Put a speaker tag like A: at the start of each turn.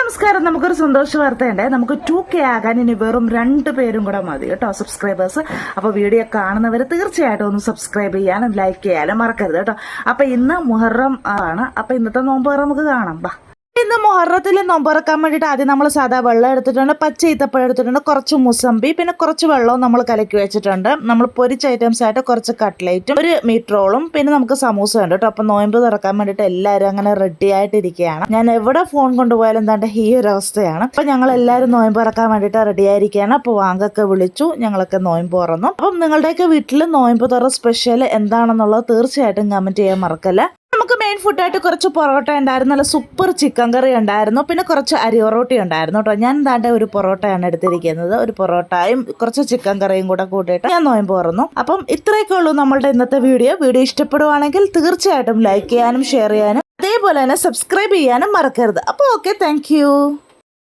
A: നമസ്കാരം. നമുക്കൊരു സന്തോഷ വാർത്തയുണ്ട്. നമുക്ക് 2K ആകാൻ ഇനി വെറും 2 പേരും കൂടെ മതി കേട്ടോ, സബ്സ്ക്രൈബേഴ്സ്. അപ്പൊ വീഡിയോ കാണുന്നവർ തീർച്ചയായിട്ടും ഒന്ന് സബ്സ്ക്രൈബ് ചെയ്യാനും ലൈക്ക് ചെയ്യാനും മറക്കരുത് കേട്ടോ. അപ്പൊ ഇന്ന് മുഹറം ആണ്. അപ്പൊ ഇന്നത്തെ നോമ്പ് നമുക്ക് കാണാം. ഇന്ന് മുഹറത്തിൽ നോമ്പ് തുറക്കാൻ വേണ്ടിയിട്ട് ആദ്യം നമ്മൾ സാധാ വെള്ളം എടുത്തിട്ടുണ്ട്, പച്ച ഈത്തപ്പഴം എടുത്തിട്ടുണ്ട്, കുറച്ച് മുസമ്പി, പിന്നെ കുറച്ച് വെള്ളവും നമ്മൾ കലക്കി വെച്ചിട്ടുണ്ട്. നമ്മൾ പൊരിച്ച ഐറ്റംസ് ആയിട്ട് കുറച്ച് കട്ട്ലേറ്റും ഒരു മീറ്റ് റോളും പിന്നെ നമുക്ക് സമൂസ ഉണ്ട് കേട്ടോ. അപ്പം നോമ്പ് തുറക്കാൻ വേണ്ടിയിട്ട് എല്ലാവരും അങ്ങനെ റെഡി ആയിട്ടിരിക്കുകയാണ്. ഞാൻ എവിടെ ഫോൺ കൊണ്ടുപോയാലും എന്താണ്ട് ഈ ഒരു അവസ്ഥയാണ്. അപ്പം ഞങ്ങൾ എല്ലാവരും നോമ്പ് തുറക്കാൻ വേണ്ടിയിട്ട് റെഡി ആയിരിക്കുകയാണ്. അപ്പോൾ വാങ്കൊക്കെ വിളിച്ചു, ഞങ്ങളൊക്കെ നോമ്പ് തുറന്നു. അപ്പം നിങ്ങളുടെയൊക്കെ വീട്ടിൽ നോമ്പ് തുറ സ്പെഷ്യൽ എന്താണെന്നുള്ളത് തീർച്ചയായിട്ടും കമൻറ്റ് ചെയ്യാൻ മറക്കല്ല. നമുക്ക് മെയിൻ ഫുഡായിട്ട് കുറച്ച് പൊറോട്ട ഉണ്ടായിരുന്നു, നല്ല സൂപ്പർ ചിക്കൻ കറി ഉണ്ടായിരുന്നു, പിന്നെ കുറച്ച് അരിയൊറോട്ടി ഉണ്ടായിരുന്നു കേട്ടോ. ഞാൻ എന്താണ്ട് ഒരു പൊറോട്ടയാണ് എടുത്തിരിക്കുന്നത്. ഒരു പൊറോട്ടയും കുറച്ച് ചിക്കൻ കറിയും കൂടെ കൂട്ടിയിട്ട് ഞാൻ നോമ്പ് തുറന്നു. അപ്പം ഇത്രയൊക്കെ ഉള്ളൂ നമ്മളുടെ ഇന്നത്തെ വീഡിയോ. ഇഷ്ടപ്പെടുവാണെങ്കിൽ തീർച്ചയായിട്ടും ലൈക്ക് ചെയ്യാനും ഷെയർ ചെയ്യാനും അതേപോലെ തന്നെ സബ്സ്ക്രൈബ് ചെയ്യാനും മറക്കരുത്. അപ്പോൾ ഓക്കെ, താങ്ക്